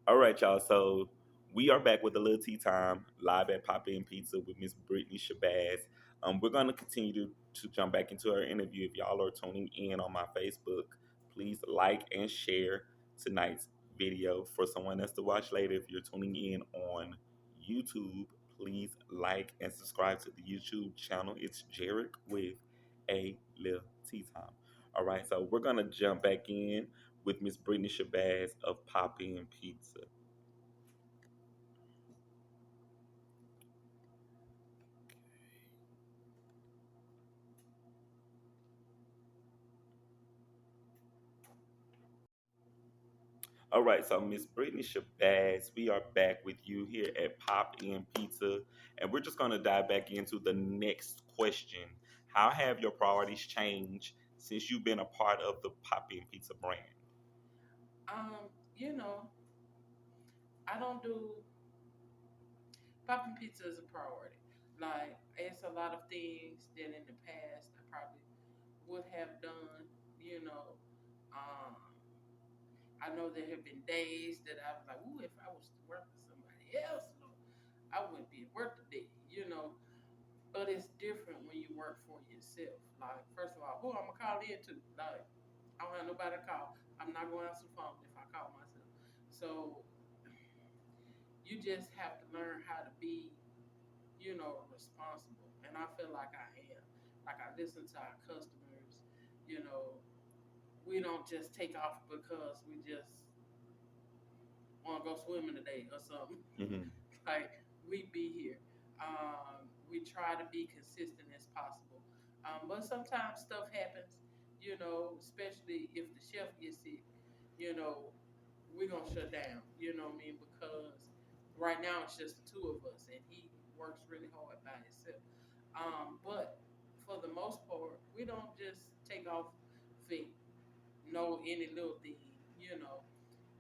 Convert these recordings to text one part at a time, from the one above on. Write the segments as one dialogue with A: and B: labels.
A: All right, y'all. So we are back with a little tea time live at Pop In Pizza with Miss Brittany Shabazz. We're going to continue to jump back into our interview. If y'all are tuning in on my Facebook, please like and share tonight's video for someone else to watch later. If you're tuning in on YouTube, please like and subscribe to the YouTube channel. It's Jarek with a little tea time. All right, so we're gonna jump back in with Miss Brittany Shabazz of Pop In Pizza. All right, so Miss Brittany Shabazz, we are back with you here at Pop In Pizza, and we're just gonna dive back into the next question. How have your priorities changed since you've been a part of the Pop In Pizza brand?
B: You know, I don't do popping pizza is a priority. Like it's a lot of things that in the past I probably would have done. You know, um, I know there have been days that I was like, "Ooh, if I was to work for somebody else, Lord, I wouldn't be at work today." You know, but it's different when you work for yourself. Like, first of all, who I'm gonna call in to? Like, I don't have nobody to call. I'm not going to answer the phone if I call myself. So you just have to learn how to be, responsible. And I feel like I am. Like I listen to our customers, you know, we don't just take off because we just want to go swimming today or something.
A: Hmm.
B: Like we be here. We try to be consistent as possible. But sometimes stuff happens, especially if the chef gets sick, you know, we're gonna shut down, you know what I mean? Because right now it's just the two of us and he works really hard by himself. But for the most part, we don't just take off for no any little thing, you know.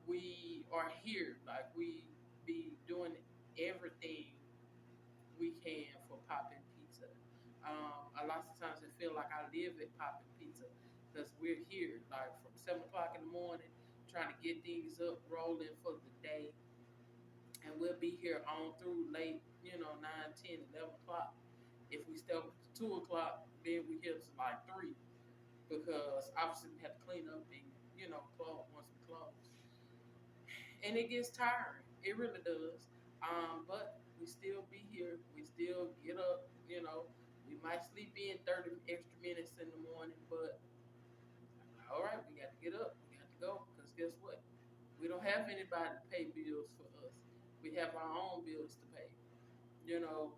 B: We are here, like we be doing everything we can for popping pizza. A lot of times I feel like I live at popping pizza because we're here like from 7 o'clock in the morning trying to get things up rolling for the day, and we'll be here on through late, 9, 10, 11 o'clock. If we stay up to 2 o'clock, then we here to like 3 because obviously we have to clean up and close once we close, and it gets tiring. It really does. But we still be here. We still get up. We might sleep in 30 extra minutes in the morning, but all right, we got to get up. We got to go because guess what? We don't have anybody to pay bills for us. We have our own bills to pay. You know,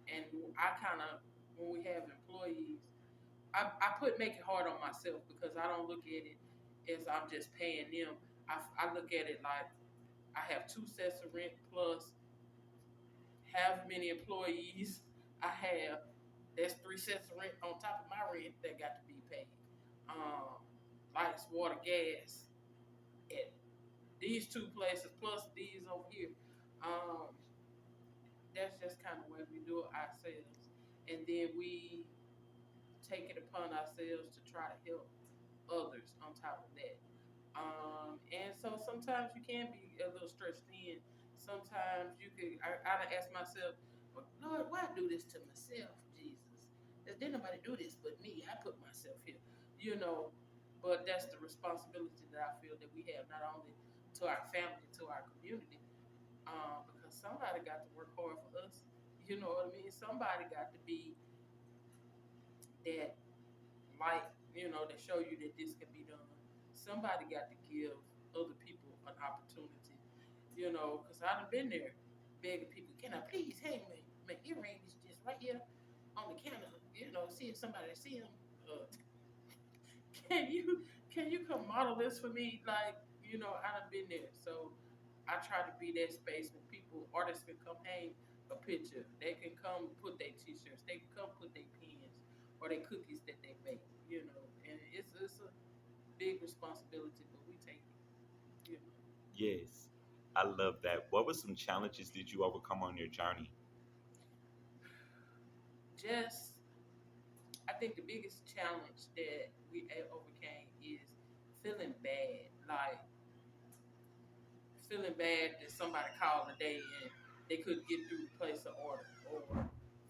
B: and I kind of when we have employees, I put make it hard on myself because I don't look at it as I'm just paying them. I look at it like I have two sets of rent plus however many employees I have. That's three sets of rent on top of my rent that got to be paid. Um, Lights, water, gas at these two places plus these over here. Um, that's just kind of way we do it ourselves, and then we take it upon ourselves to try to help others on top of that. And so sometimes you can be a little stretched thin. Sometimes you could. I ask myself, well, Lord, why do this to myself, Jesus? Did nobody do this but me? I put myself here, you know. But that's the responsibility that I feel that we have, not only to our family, to our community, because somebody got to work hard for us. You know what I mean? Somebody got to be that light, to show you that this can be done. Somebody got to give other people an opportunity, because I've been there begging people, can I please hang my earrings just right here on the counter, see if somebody see them. Can you can you come model this for me? Like, I've been there. So I try to be that space where artists can come hang a picture. They can come put their t-shirts. They can come put their pens or their cookies that they make, And it's a big responsibility, but we take it, you know.
A: Yes, I love that. What were some challenges did you overcome on your journey?
B: Just, I think the biggest challenge that we overcame is feeling bad. Like feeling bad that somebody called a day and they couldn't get through to place an order, or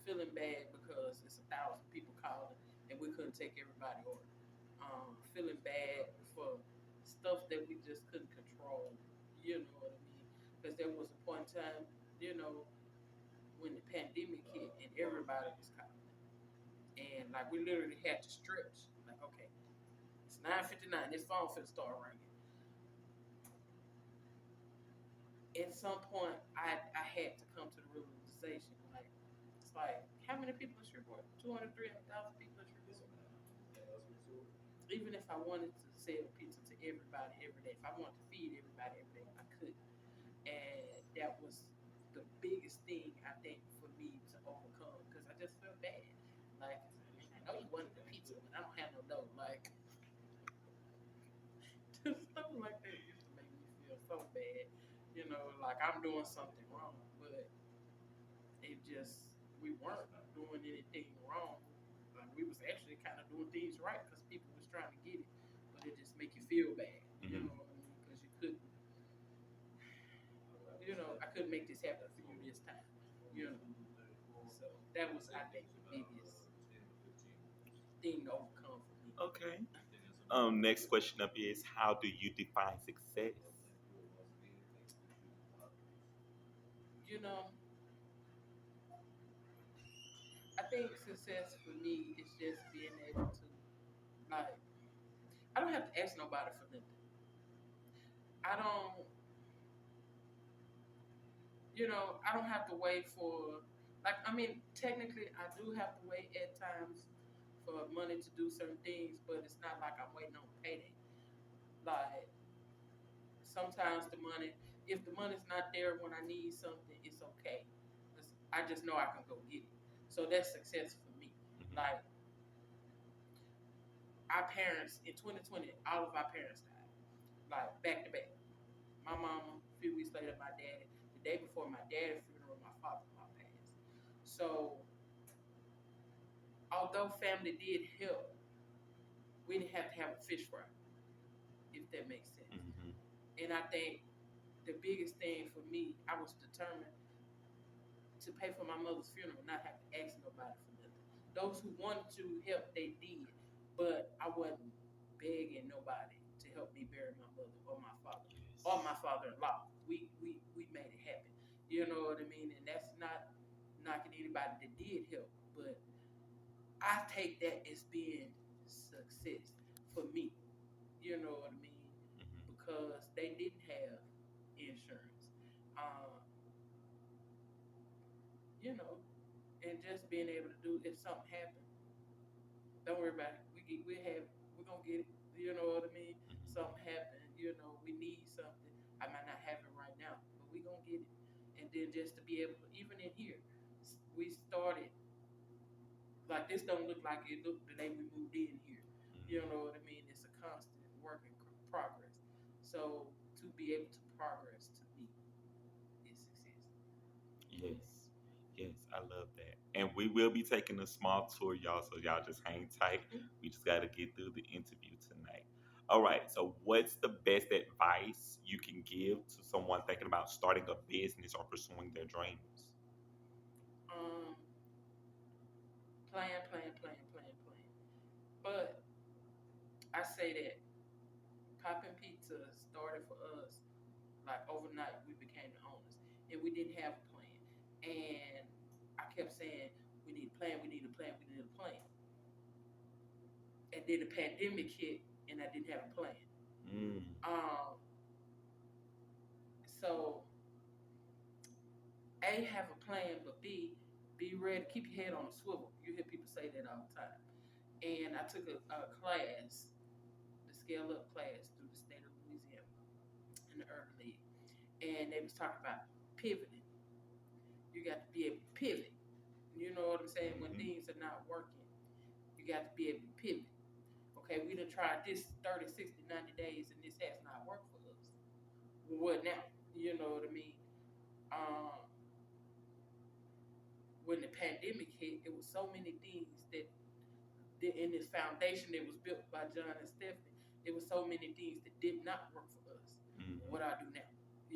B: feeling bad because it's 1,000 people calling and we couldn't take everybody order. Feeling bad for stuff that we just couldn't control. You know what I mean? Because there was a point in time, you know, when the pandemic hit and everybody was calling, and like we literally had to stretch. Like, okay, it's 9:59. This phone finna start ringing. At some point, I had to come to the realization, like, it's like, how many people in Shreveport? 200, 300,000 people in Shreveport. Even if I wanted to sell pizza to everybody every day, if I wanted to feed everybody every day, I couldn't. And that was the biggest thing I think for me to overcome, because I just felt bad. Like, man, I know you wanted the pizza, but I don't have no dough. Like, just stuff like that used to make me feel so bad. You know, like I'm doing something wrong, but it just, we weren't doing anything wrong. Like, we was actually kind of doing things right because people was trying to get it, but it just make you feel bad. You
A: Mm-hmm.
B: know what I mean? Because you couldn't, you know, I couldn't make this happen for you this time. You know, so that was, I think, the biggest thing to overcome for me.
A: Okay. Next question up is, how do you define success?
B: You know, I think success for me is just being able to, like, I don't have to ask nobody for nothing. I don't, you know, I don't have to wait for, like, I mean, technically, I do have to wait at times for money to do certain things, but it's not like I'm waiting on payday. Like, sometimes the money, if the money's not there when I need something, it's okay. 'Cause I just know I can go get it. So that's success for me.
A: Mm-hmm.
B: Like, our parents in 2020, all of our parents died, like back to back. My mama, a few weeks later, my daddy. The day before my daddy's funeral, my father-in-law passed. So, although family did help, we didn't have to have a fish fry, if that makes sense.
A: Mm-hmm.
B: And I think the biggest thing for me, I was determined to pay for my mother's funeral, not have to ask nobody for nothing. Those who wanted to help, they did, but I wasn't begging nobody to help me bury my mother or my father or my father-in-law. We made it happen. You know what I mean? And that's not knocking anybody that did help, but I take that as being success for me. You know what I mean?
A: Mm-hmm.
B: Because they didn't have insurance. Um, you know, and just being able to do, if something happened, don't worry about it. We have, we're gonna get it. You know what I mean?
A: Mm-hmm.
B: Something happened. You know, we need something. I might not have it right now, but we gonna get it. And then just to be able to, even in here, we started like this. Don't look like it looked the day we moved in here. You know what I mean? It's a constant work in progress. So to be able to progress to me is success.
A: Yes, yes, I love that. And we will be taking a small tour, y'all, so y'all just hang tight. We just got to get through the interview tonight. All right, so what's the best advice you can give to someone thinking about starting a business or pursuing their dreams?
B: um, plan. But I say that Poppin' Pizza started for us like overnight. We became the owners, and we didn't have a plan. And I kept saying, "We need a plan. We need a plan. We need a plan." And then the pandemic hit, and I didn't have a plan.
A: Mm,
B: Um, so A, have a plan, but B, be ready. Keep your head on a swivel. You hear people say that all the time. And I took a class, the scale up class through the state of Louisiana in the Urban League, and they was talking about pivoting. You got to be able to pivot. You know what I'm saying? When
A: mm-hmm.
B: things are not working, you got to be able to pivot. Okay, we done tried this 30, 60, 90 days and this has not worked for us. What now? You know what I mean? Um, when the pandemic hit, it was so many things that in this foundation that was built by John and Stephanie, it was so many things that did not work for us.
A: Mm-hmm.
B: What I do now,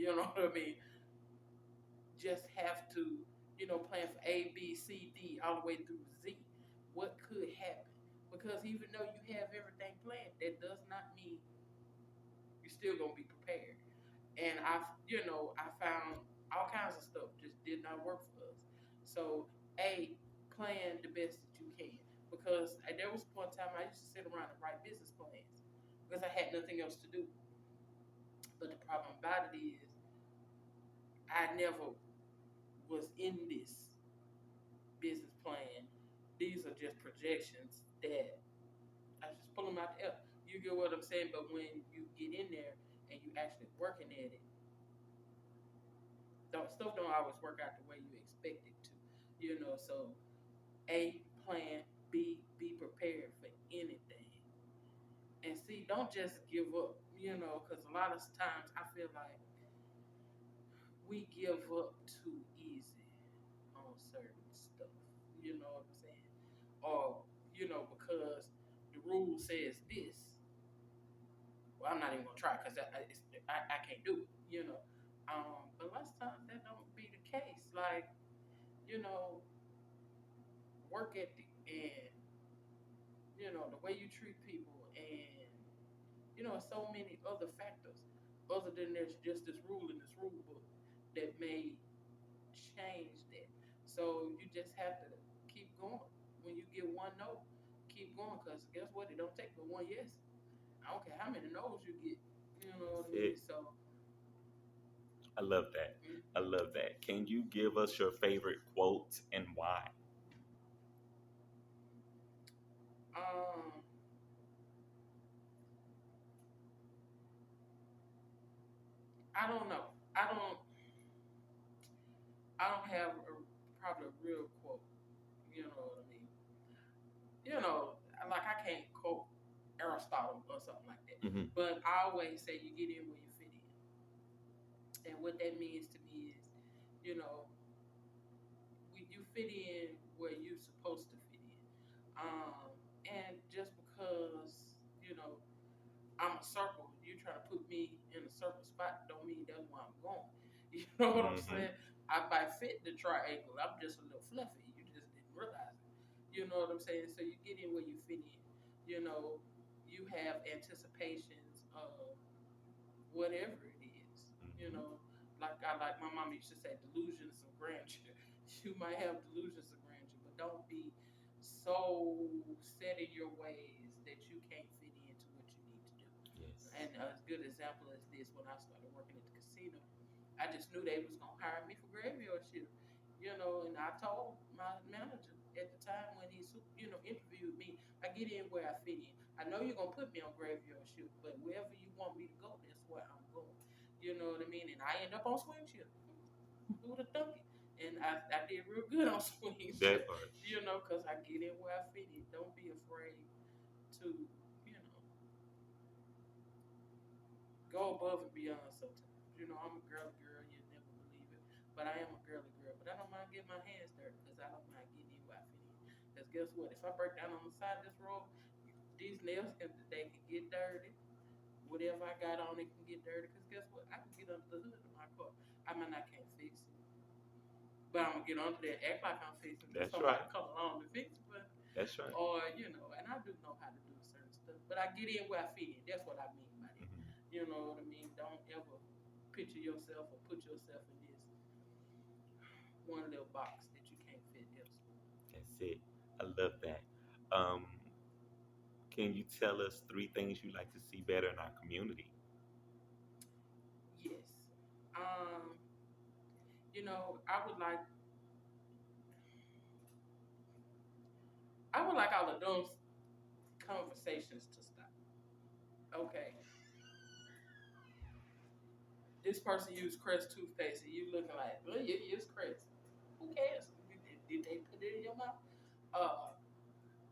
B: You know what I mean? Just have to, plan for A, B, C, D, all the way through Z. What could happen? Because even though you have everything planned, that does not mean you're still gonna be prepared. And I found all kinds of stuff just did not work for us. So, A, plan the best that you can. Because there was one time I used to sit around and write business plans because I had nothing else to do. But the problem about it is I never was in this business plan. These are just projections that I just pull them out the air. You get what I'm saying? But when you get in there and you actually working at it, stuff don't always work out the way you expect it to. So A, plan, B, be prepared for anything. And C, don't just give up, because a lot of times I feel like we give up too easy on certain stuff. You know what I'm saying? Or, because the rule says this, well, I'm not even gonna try because I can't do it. But lots of times that don't be the case. Like, you know, work ethic and the way you treat people and so many other factors other than there's just this rule in this rule book that may change that. So you just have to keep going. When you get one no, keep going because guess what? It don't take but one yes. I don't care how many no's you get. You know
A: That's
B: what I mean?
A: it.
B: So,
A: I love that. I love that. Can you give us your favorite quote and why?
B: um, I don't know. I don't. I don't have probably a real quote. You know what I mean? Like I can't quote Aristotle or something like that.
A: Hmm.
B: But I always say you get in where you fit in. And what that means to me is, you know, you fit in where you're supposed to fit in. And just because, I'm a circle, you trying to put me in a circle spot don't mean that's where I'm going. You know what I'm
A: Hmm.
B: saying? I might fit the triangle. I'm just a little fluffy. You just didn't realize it. You know what I'm saying? So you get in where you fit in. You know, you have anticipations of whatever it is. You
A: Hmm.
B: know, like my mom used to say, delusions of grandeur. You might have delusions of grandeur, but don't be so set in your ways that you can't fit into what you need to do.
A: Yes.
B: And a good example is this: when I started working at the casino, I just knew they was gonna hire me for graveyard shift. And I told my manager at the time when he interviewed me, I get in where I fit in. I know you're gonna put me on graveyard shift, but wherever you want me to go, that's where I'm going. You know what I mean? And I end up on swing shift. Who would have thunk it? And I did real good on swing
A: That
B: shift,
A: part.
B: because I get in where I fit in. Don't be afraid to, you know, go above and beyond sometimes. I'm a girly girl, you'd never believe it. But I am a girly girl. But I don't mind getting my hands dirty because I don't mind getting in where I fit in. Because guess what? If I break down on the side of this road, these nails they can get dirty. Whatever I got on it can get dirty. Because guess what? I can get under the hood of my car. I mean, I can't fix it. But I'm going to get under there, act like I'm fixing it. Then
A: That's
B: somebody
A: right.
B: come along to fix it. But,
A: That's right.
B: and I do know how to do certain stuff. But I get in where I fit in. That's what I mean by that.
A: Hmm.
B: You know what I mean? Don't ever picture yourself or put yourself in this one little box that you can't fit elsewhere.
A: That's it. I love that. Um, can you tell us three things you like to see better in our community?
B: Yes. Um, I would like all of those conversations to stop. Okay, this person used Crest toothpaste and you looking like, well, you use Crest. Who cares? Did they put it in your mouth? Uh,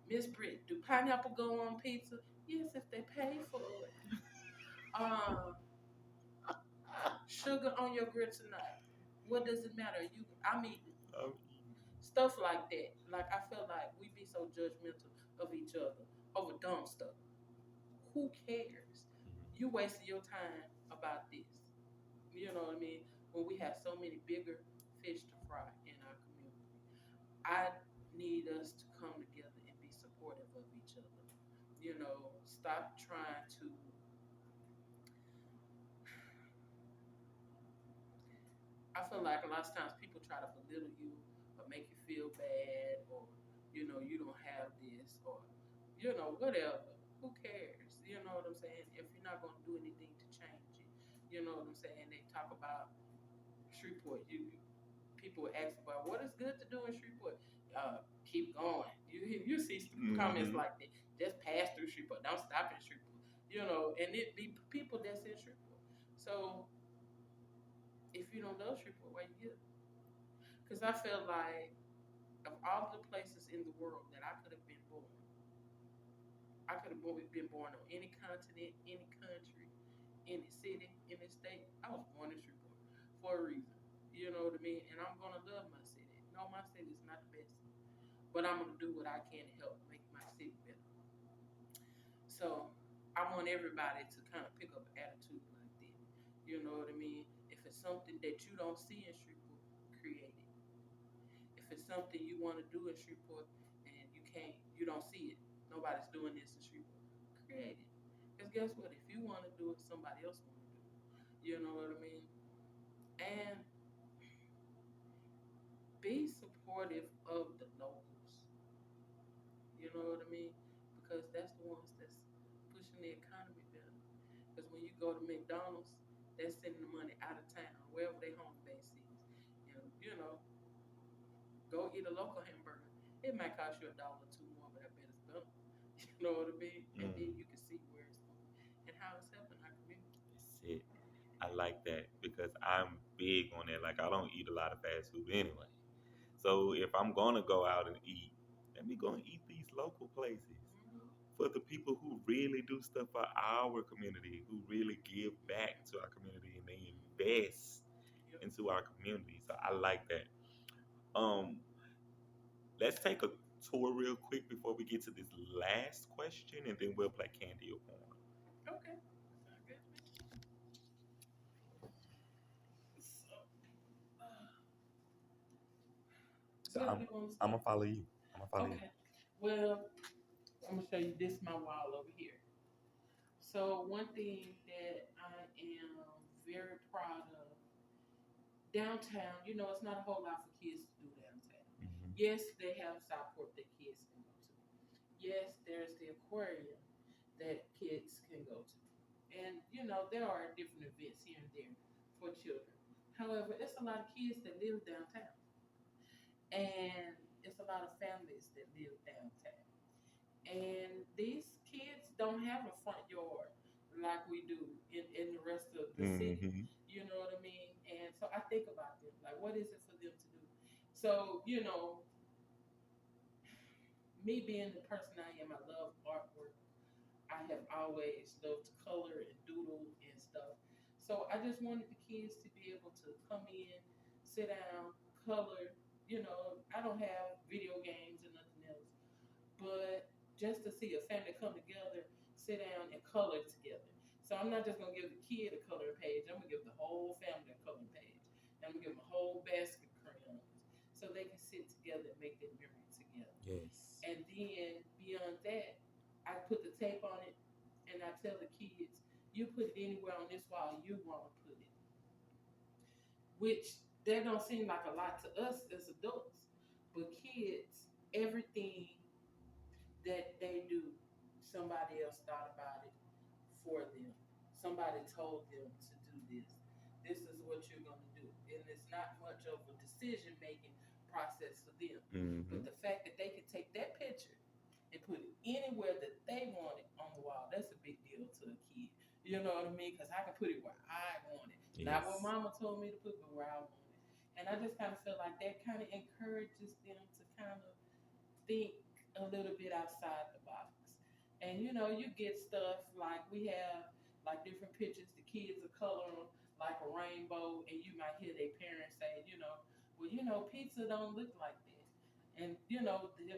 B: Miss Britt, do pineapple go on pizza? Yes, if they pay for it. Um, Sugar on your grits or not? What does it matter? I mean,
A: Um,
B: stuff like that. Like I feel like we be so judgmental of each other over dumb stuff. Who cares? You wasting your time about this. You know what I I mean? When we have so many bigger fish to fry in our community, I need us to come together and be supportive of each other. Stop trying to. I feel like a lot of times people try to belittle you or make you feel bad, or you don't have this, or whatever. Who cares? You know what I'm saying? If you're not going to do anything to change it, you know what I'm saying? They talk about Shreveport. People ask about what is good to do in Shreveport. Keep going. You see comments
A: Mm-hmm.
B: like that. Just pass through Shreveport. Don't stop in Shreveport. And it be people that's in Shreveport. So if you don't love Shreveport, why you here? Because I feel like of all the places in the world that I could have been born, I could have been born on any continent, any country, any city, any state. I was born in Shreveport for a reason. You know what I mean? And I'm gonna love my city. No, my city is not the best, but I'm gonna do what I can to help make my city better. So I want everybody to kind of pick up an attitude like that. You know what I mean? If it's something that you don't see in Shreveport, create it. If it's something you want to do in Shreveport and you don't see it, nobody's doing this in Shreveport, create it. Because guess what? If you want to do it, somebody else want to do it. You know what I mean? And be supportive of the locals. You know what I mean? Because that's the ones that's pushing the economy better. Because when you go to McDonald's, they're sending the money out of town, wherever their home base is. Go eat a local hamburger. It might cost you $1 or 2 more, but I bet it's better. You know what I mean? And then you can see where it's going and how it's helping our community.
A: That's it. I like that because I'm big on that. Like I don't eat a lot of fast food anyway. So if I'm gonna go out and eat, let me go and eat these local places
B: Mm-hmm.
A: for the people who really do stuff for our community, who really give back to our community and they invest
B: Yep.
A: into our community. So I like that. Um, let's take a tour real quick before we get to this last question, and then we'll play candy or corn.
B: Okay. Sound good to me. So, uh,
A: So
B: where do
A: I'm
B: we want to
A: I'm
B: start?
A: gonna follow you. I'm gonna follow you.
B: Okay. Well, I'm gonna show you this my wall over here. So one thing that I am very proud of downtown, it's not a whole lot for kids to do downtown.
A: Hmm.
B: Yes, they have Southport that kids can go to. Yes, there's the aquarium that kids can go to. And there are different events here and there for children. However, it's a lot of kids that live downtown. And it's a lot of families that live downtown. And these kids don't have a front yard like we do in the rest of the city.
A: Hmm.
B: You know what I mean? And so I think about them. Like, what is it for them to do? So, me being the person I am, I love artwork. I have always loved to color and doodle and stuff. So I just wanted the kids to be able to come in, sit down, color. I don't have video games and nothing else, but just to see a family come together, sit down and color together. So I'm not just gonna give the kid a coloring page. I'm gonna give the whole family a coloring page. And I'm gonna give them a whole basket of crayons, so they can sit together and make that memory together.
A: Yes.
B: And then beyond that, I put the tape on it, and I tell the kids, you put it anywhere on this wall you want to put it. Which that don't seem like a lot to us as adults, but kids, everything that they do, somebody else thought about it for them. Somebody told them to do this. This is what you're going to do. And it's not much of a decision making process for them.
A: Hmm.
B: But the fact that they can take that picture and put it anywhere that they want it on the wall, that's a big deal to a kid. You know what I mean? Because I can put it where I want it. Not what
A: Yes.
B: mama told me to put, but where I want it. And I just kind of feel like that kind of encourages them to kind of think a little bit outside the box. And you get stuff like we have like different pictures the kids are coloring like a rainbow, and you might hear their parents say, well, pizza don't look like that. And then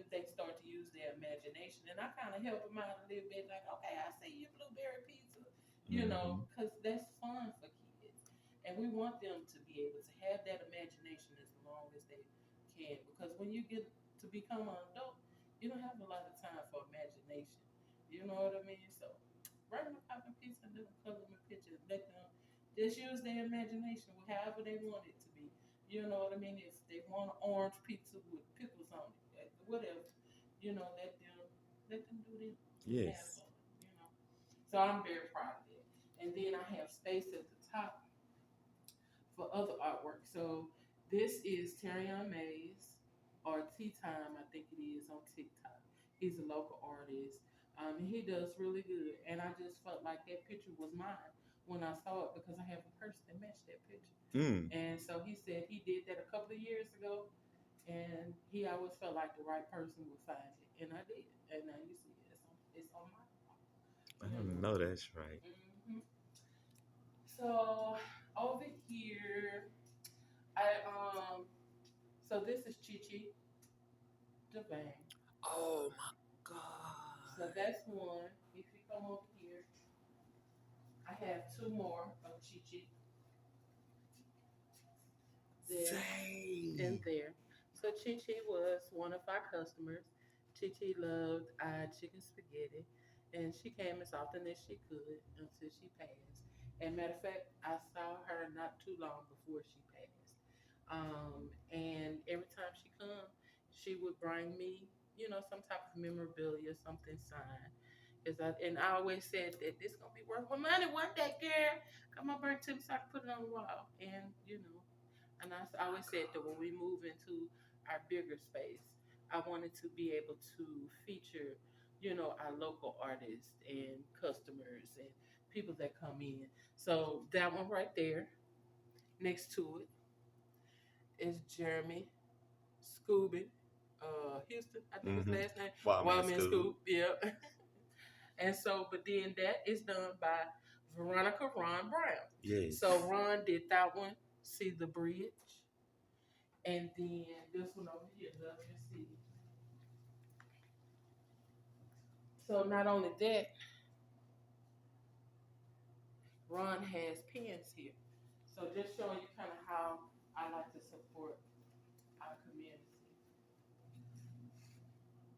B: they start to use their imagination, and I kind of help them out a little bit, like, okay, I see you blueberry pizza,
A: Hmm.
B: because that's fun for kids. And we want them to be able to have that imagination as long as they can. Because when you get to become an adult, you don't have a lot of time for imagination. You know what I mean? So write them a popping pizza and let them color them a picture. Let them just use their imagination however they want it to be. You know what I mean? If they want an orange pizza with pickles on it, whatever, let them do them and have
A: Yes.
B: fun. So I'm very proud of it. And then I have space at the top for other artwork. So this is Terrion Mays or Tea Time, I think it is on TikTok. He's a local artist. He does really good, and I just felt like that picture was mine when I saw it because I have a purse that matched that picture.
A: Mm.
B: And so he said he did that a couple of years ago, and he always felt like the right person would find it, and I did. And now you see it, it's on my wall.
A: I don't know that's right.
B: Hmm. So over here, I so this is Chichi Devane.
A: Oh my God.
B: So that's one. If you come over here, I have two more of Chichi there and
A: Say.
B: there. So Chichi was one of our customers. Chichi loved chicken spaghetti, and she came as often as she could until she passed. And matter of fact, I saw her not too long before she passed. And every time she come, she would bring me, some type of memorabilia, something signed. And I always said that this gonna be worth my money one day, girl. Come on, bring it to me so I can put it on the wall. And I always said that when we move into our bigger space, I wanted to be able to feature, our local artists and customers and people that come in. So that one right there, next to it, is Jeremy Scooby Houston, I think his
A: Mm-hmm.
B: last name.
A: Wild man
B: Wildman
A: school.
B: Scoop, yeah. And so, but then that is done by Veronica Ron Brown.
A: Yes.
B: So Ron did that one, See the Bridge. And then this one over here, Love Your City. So not only that, Ron has pens here. So just showing you kind of how I like to support our community.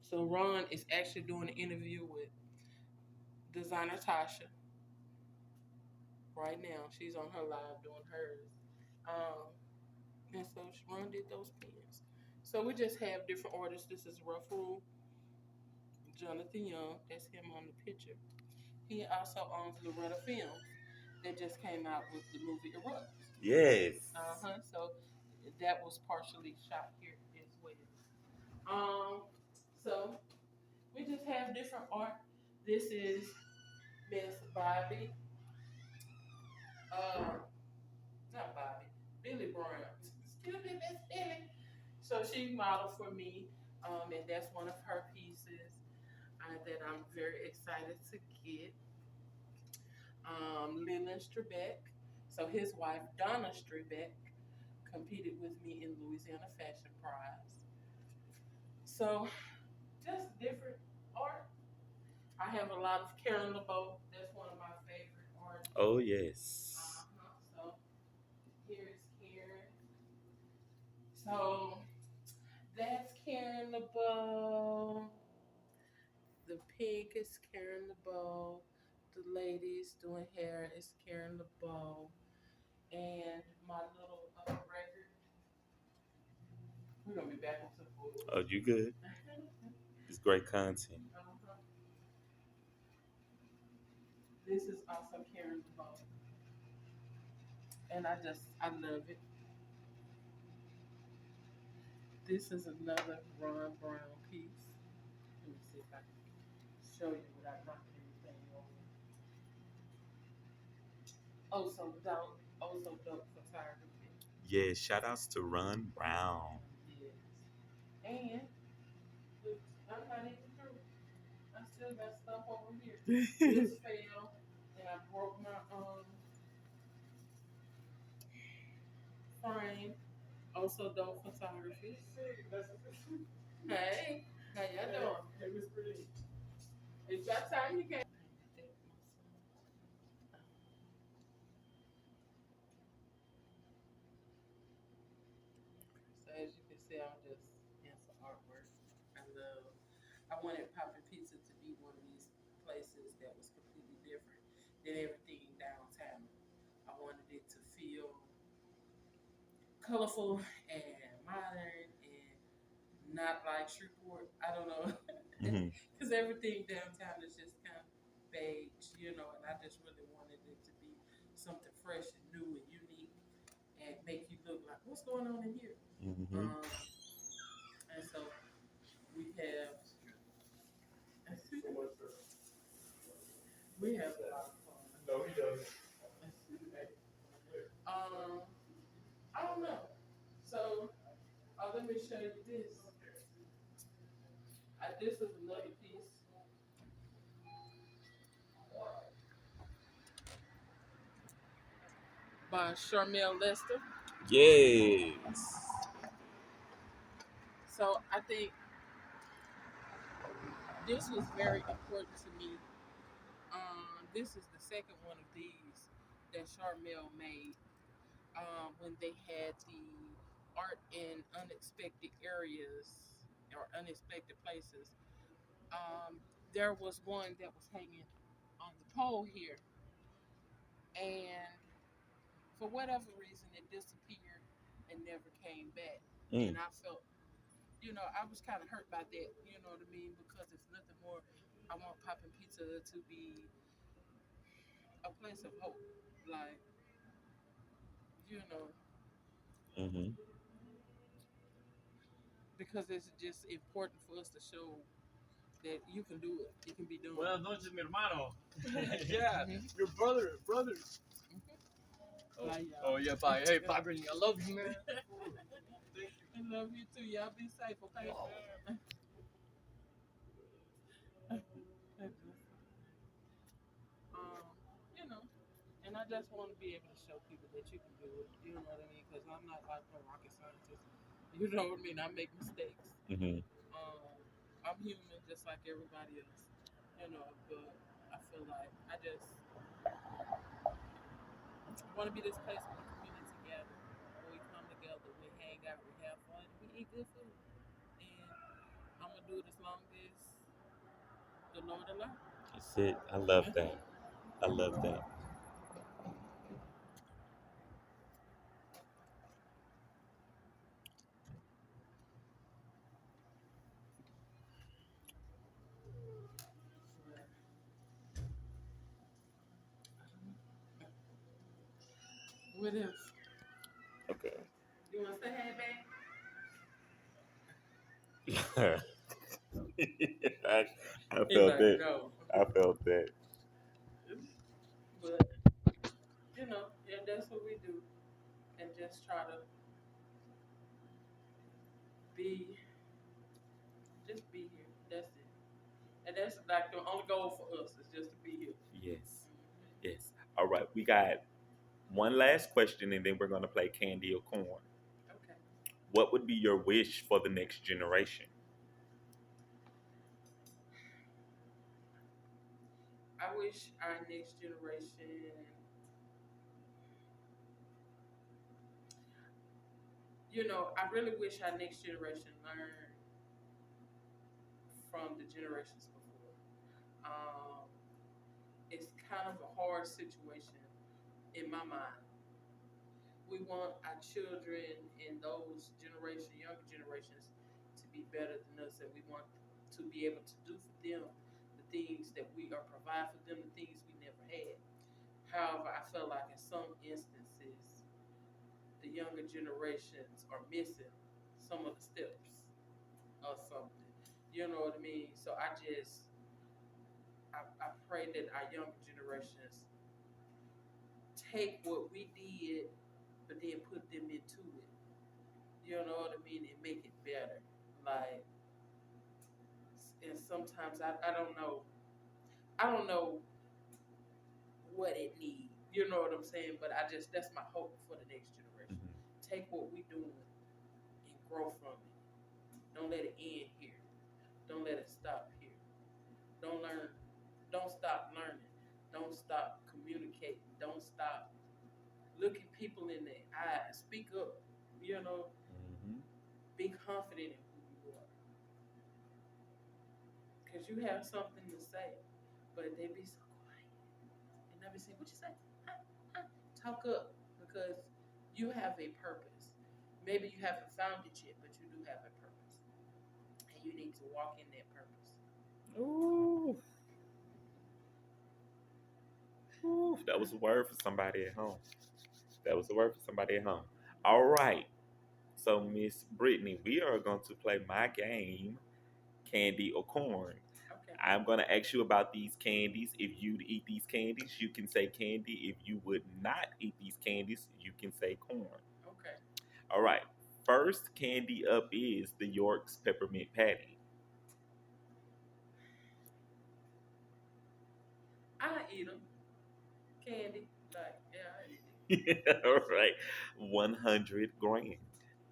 B: So Ron is actually doing an interview with designer Tasha right now. She's on her live doing hers. Um, and so Ron did those pens. So we just have different artists. This is Ruffle Jonathan Young. That's him on the picture. He also owns Loretta Films that just came out with the movie Erupt.
A: Yes.
B: So that was partially shot here as well. Um, so we just have different art. This is Miss Bobby. Not Bobby. Billy Brown. Excuse me, Miss Billy. So she modeled for me, and that's one of her pieces that I'm very excited to get. Leland Strebeck. So his wife, Donna Strebeck, competed with me in Louisiana Fashion Prize. So just different art. I have a lot of Karen LeBeau. That's one of my favorite artists.
A: Oh yes.
B: So here is Karen. So that's Karen LeBeau. The pink is Karen LeBeau. The ladies doing hair is Karen LeBeau. And my little record. We're gonna be back on some food.
A: Oh, you good? It's great content.
B: This is also Karen LeBeau. And I love it. This is another Ron Brown piece. Let me see if I can show you without knocking anything over. Also dope photography.
A: Yeah, shout outs to Ron Brown.
B: Yes. And I'm not even through. I still got stuff over here. This fell and I broke my frame. Also dope photography. Hey, how y'all doing? Hey, Miss Brittani. It's about time you came. say, I'm just into artwork. I love. I wanted Poppin' Pizza to be one of these places that was completely different than everything downtown. I wanted it to feel colorful and modern and not like Shreveport. I don't know,
A: Hmm.
B: because everything downtown is just kind of beige, and I just really wanted it to be something fresh and new and unique and make you look like what's going on in here.
A: Hmm.
B: Um, and so we have we have a lot of fun. No, he doesn't. um, I don't know. So let me show you this. This is another piece by Charmel Lester.
A: Yes.
B: So I think this was very important to me. This is the second one of these that Charmel made when they had the art in unexpected areas or unexpected places. Um, there was one that was hanging on the pole here, and for whatever reason, it disappeared and never came back.
A: Mm.
B: And I felt, I was kind of hurt by that. You know what I mean? Because if nothing more, I want Poppin' Pizza to be a place of hope. Like, you know,
A: Hmm.
B: because it's just important for us to show that you can do it. It can be done.
C: Buenas noches, mi hermano. Yeah, your brother. Oh,
B: Bye,
C: oh
B: y'all.
C: yeah, bye. Hey, bye, Brittany. I love you, man. Thank you.
B: I love you too. Y'all be safe, okay? um, you know, and I just want to be able to show people that you can do it. You know what I mean? Because I'm not like a rocket scientist. You know what I mean? I make mistakes.
A: Hmm.
B: Um, I'm human just like everybody else. But I feel like I just want to be this place where the community together, where we come together, we hang out, we have fun, we eat good food. And I'm gonna do it as long as the Lord allows.
A: That's it. I love that. I love that.
B: What else?
A: Okay.
B: You want to say hey, babe?
A: I, I
B: He
A: felt
B: like
A: that.
B: no,
A: I felt that.
B: but yeah, that's what we do, and just try to be, just be here. That's it, and that's like the only goal for us is just to be here.
A: Yes.
B: Hmm.
A: Yes. All right. We got one last question, and then we're gonna play candy or corn.
B: Okay.
A: What would be your wish for the next generation?
B: I wish our next generation, I really wish our next generation learned from the generations before. Um, it's kind of a hard situation in my mind. We want our children and those younger generations, to be better than us, and we want to be able to do for them the things that we are provide for them, the things we never had. However, I feel like in some instances, the younger generations are missing some of the steps or something. You know what I mean? So I pray that our younger generations take what we did, but then put them into it. You know what I mean? And make it better. Like, and sometimes I don't know. I don't know what it needs. You know what I'm saying? But that's my hope for the next generation.
A: Hmm.
B: Take what we doing and grow from it. Don't let it end here. Don't let it stop here. Don't learn. Don't stop learning. Don't stop communicating. Don't stop looking people in the eyes. Speak up. You know,
A: Hmm.
B: Be confident in who you are, because you have something to say, but they be so quiet and I be saying, "What you say? Huh? Huh?" Talk up, because you have a purpose. Maybe you haven't found it yet, but you do have a purpose, and you need to walk in that purpose.
A: Ooh, ooh, that was a word for somebody at home. That was a word for somebody at home. All right. So, Miss Brittany, we are going to play my game, Candy or Corn.
B: Okay.
A: I'm going to ask you about these candies. If you'd eat these candies, you can say candy. If you would not eat these candies, you can say corn.
B: Okay.
A: All right. First candy up is the York's Peppermint Patty.
B: I eat them. Candy. Like, yeah, I eat it.
A: All right. 100 grand.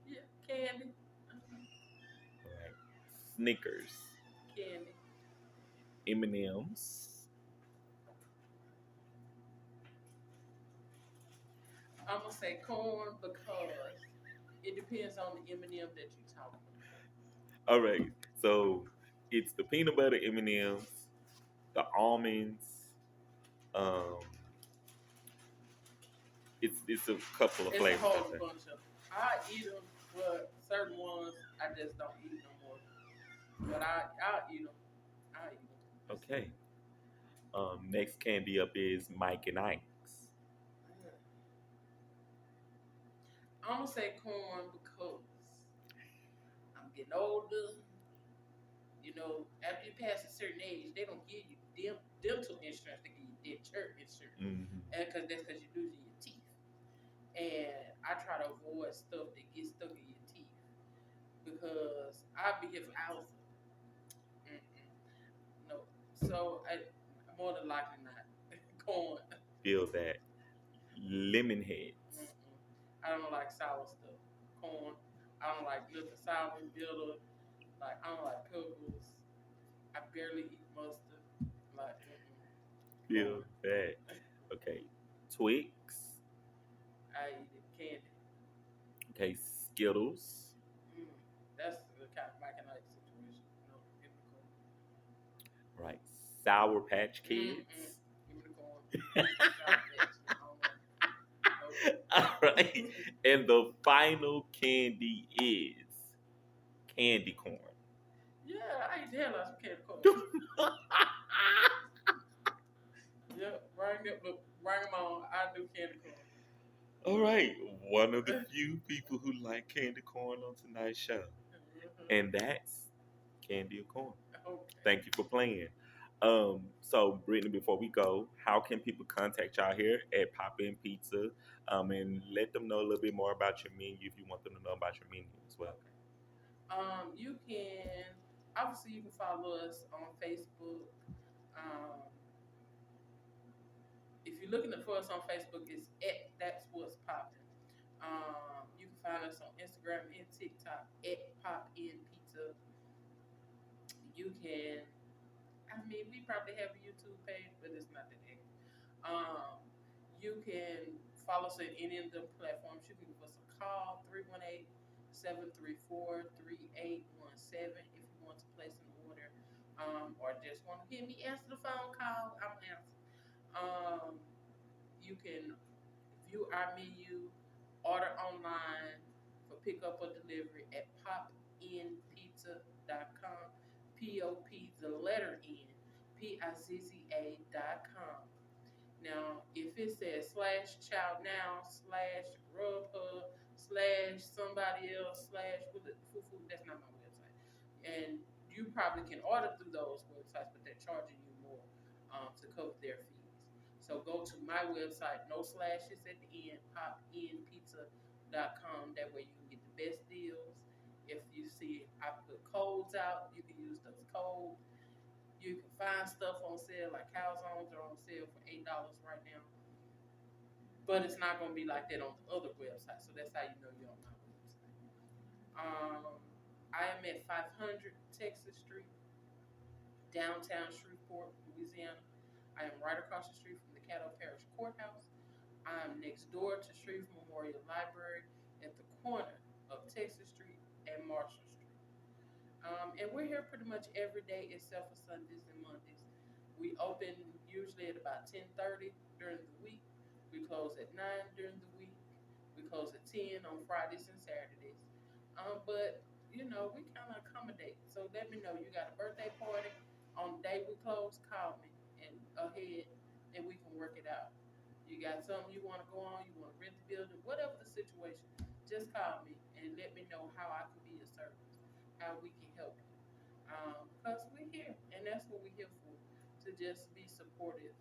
B: Yeah, candy. Uh-huh.
A: All right. Snickers.
B: Candy.
A: M&M's.
B: I'm gonna say corn because it depends on the M&M that you're talking about.
A: All right. So it's the peanut butter M&M's, the almonds. Um, it's a couple of
B: It's a
A: flavors out
B: whole
A: there.
B: bunch of. I eat them, but certain ones I just don't eat no more. But I eat them. I eat them.
A: Okay. Next candy up is Mike and Ike's.
B: I'm gonna say corn because I'm getting older. You know, after you pass a certain age, they don't give you dental insurance. They give you denture insurance,
A: Hmm.
B: and that's because you're losing your teeth. And I try to avoid stuff that gets stuck in your teeth because I'll be here for hours. Mm-mm, no, so more than likely not corn.
A: Feel that. Lemon heads.
B: Mm-mm. I don't like sour stuff. Corn. I don't like nothing sour, bitter. Like I don't like pickles. I barely eat mustard. Like
A: Feel
B: corn.
A: that. Okay. Twix.
B: I eat it. Candy.
A: Okay. Skittles.
B: Mm. That's the kind of Mike and Ike situation. No, give me the corn.
A: Right. Sour Patch
B: Mm-mm.
A: Kids.
B: Give me the corn. Sour patch. I don't want it. Nope.
A: All right. And the final candy is candy corn.
B: Yeah, I eat the hell out of some candy corn. Yeah, bring them on. I do candy corn.
A: All right. One of the few people who like candy corn on tonight's show.
B: Mhm.
A: And that's Candy or Corn.
B: Okay.
A: Thank you for playing. So Brittany, before we go, how can people contact y'all here at Pop In Pizza? And let them know a little bit more about your menu if you want them to know about your menu as well.
B: Okay. You can obviously you can follow us on Facebook. Um, if you're looking for us on Facebook, it's at That's What's Poppin'. You can find us on Instagram and TikTok at Pop In Pizza. You can, I mean, we probably have a YouTube page, but it's not that active. Um, you can follow us on any of the platforms. You can give us a call, 318-734-3817 if you want to place an order. Or just want to hear me answer the phone call, I'm answer. Um, you can view our menu, order online for pickup or delivery at popinpizza.com. POP, the letter N, PIZZA.com. Now, if it says slash child now, slash Grubhub, slash somebody else, slash Fufu, that's not my website. And you probably can order through those websites, but they're charging you more to cover their fees. So go to my website, no slashes at the end, popinpizza.com. That way you can get the best deals. If you see I put codes out, you can use those codes. You can find stuff on sale, like calzones are on sale for $8 right now. But it's not gonna be like that on the other website. So that's how you know you're on my website. I am at 500 Texas Street, downtown Shreveport, Louisiana. I am right across the street from the Caddo Parish Courthouse. I am next door to Shreve Memorial Library at the corner of Texas Street and Marshall And we're here pretty much every day except for Sundays and Mondays. We open usually at about 10:30 during the week. We close at 9 during the week. We close at 10 on Fridays and Saturdays. But we kind of accommodate. So let me know you got a birthday party on the day we close. Call me and ahead, and we can work it out. You got something you want to go on, you want to rent the building, whatever the situation, just call me and let me know how I can be of service, how we can help you. Because we're here, and that's what we're here for, to just be supportive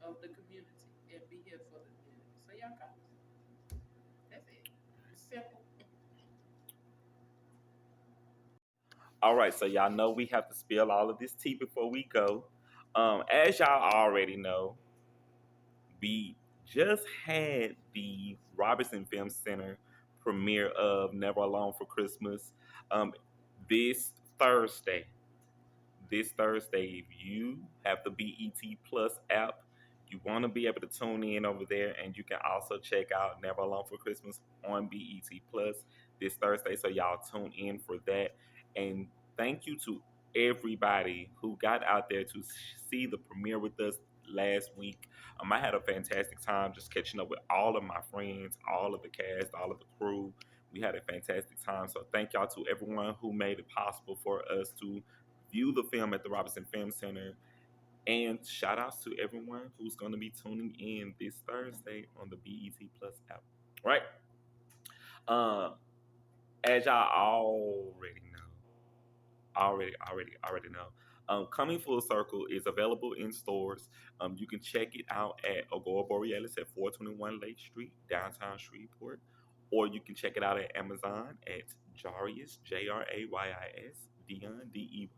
B: of the community and be here for the community. So y'all call us. That's it. It's simple.
A: All right, so y'all know we have to spill all of this tea before we go. As y'all already know, we just had the Robinson Film Center premiere of Never Alone for Christmas this Thursday. This Thursday, if you have the BET Plus app, you want to be able to tune in over there, and you can also check out Never Alone for Christmas on BET Plus this Thursday. So y'all tune in for that. And thank you to everybody who got out there to see the premiere with us last week. I had a fantastic time just catching up with all of my friends, all of the cast, all of the crew. We had a fantastic time. So thank y'all to everyone who made it possible for us to view the film at the Robinson Film Center. And shout outs to everyone who's going to be tuning in this Thursday on the BET Plus app. Right? Um, as y'all already know. Coming Full Circle is available in stores. You can check it out at Agora Borealis at 421 Lake Street, downtown Shreveport, or you can check it out at Amazon at Jarius, Jrayyis, Dion, Deyond,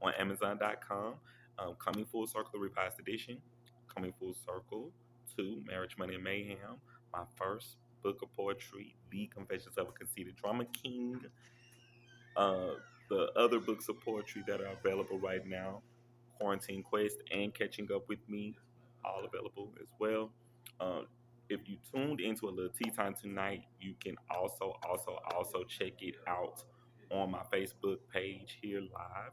A: on Amazon.com. Coming Full Circle, the revised edition. Coming Full Circle 2, Marriage, Money, and Mayhem. My first book of poetry, The Confessions of a Conceited Drama King. uh, the other books of poetry that are available right now, Quarantine Quest and Catching Up with Me, all available as well. If you tuned into a little tea time tonight, you can also check it out on my Facebook page here live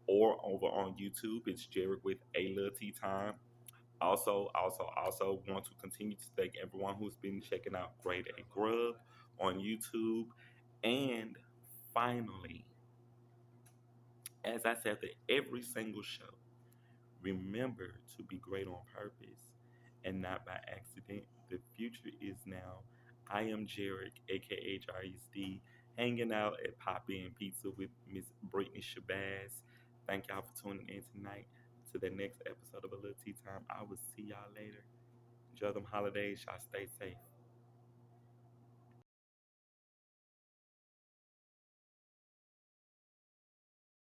A: or over on YouTube. It's Jared with a little tea time. Also want to continue to thank everyone who's been checking out Grade A Grub on YouTube. And finally, as I said to every single show, remember to be great on purpose and not by accident. The future is now. I am Jarek, aka JRSD, hanging out at Pop In Pizza with Miss Brittany Shabazz. Thank y'all for tuning in tonight to the next episode of A Little Tea Time. I will see y'all later. Enjoy them holidays. Y'all stay safe.